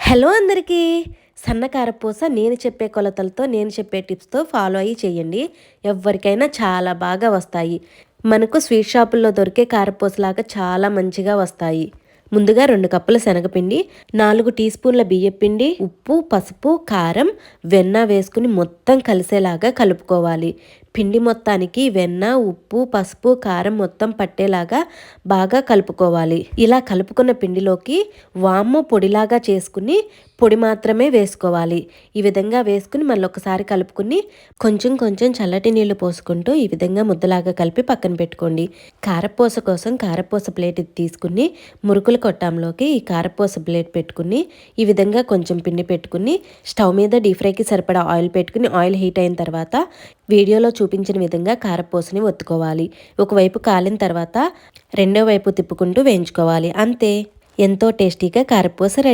Hello అందరికీ. సన్న కారపూస నేను చెప్పే కొలతలతో, నేను చెప్పే టిప్స్‌తో ఫాలో అయ్యి చేయండి. ఎవ్వరికైనా చాలా బాగా వస్తాయి. మనకు స్వీట్ షాపుల్లో దొరికే కారపూసలాగా చాలా మంచిగా వస్తాయి. ముందుగా 2 కప్పుల శనగపిండి, 4 టీ స్పూన్ల బియ్యపిండి, ఉప్పు, పసుపు, కారం, వెన్న వేసుకుని మొత్తం కలిసేలాగా కలుపుకోవాలి. పిండి మొత్తానికి వెన్న, ఉప్పు, పసుపు, కారం మొత్తం పట్టేలాగా బాగా కలుపుకోవాలి. ఇలా కలుపుకున్న పిండిలోకి వాము పొడిలాగా చేసుకుని పొడి మాత్రమే వేసుకోవాలి. ఈ విధంగా వేసుకుని మళ్ళీ ఒకసారి కలుపుకుని కొంచెం కొంచెం చల్లటి నీళ్లు పోసుకుంటూ ఈ విధంగా ముద్దలాగా కలిపి పక్కన పెట్టుకోండి. కారపూస కోసం కారపూస ప్లేట్ తీసుకుని మురుకుల కొట్టంలోకి ఈ కారపూస ప్లేట్ పెట్టుకుని ఈ విధంగా కొంచెం పిండి పెట్టుకుని స్టవ్ మీద డీప్ ఫ్రైకి సరిపడా ఆయిల్ పెట్టుకుని ఆయిల్ హీట్ అయిన తర్వాత వీడియోలో చూపించిన విధంగా కారపూసని ఒత్తుకోవాలి. ఒకవైపు కాలిన తర్వాత రెండో వైపు తిప్పుకుంటూ వేయించుకోవాలి. అంతే, ఎంతో టేస్టీగా కారపూస రెడీ.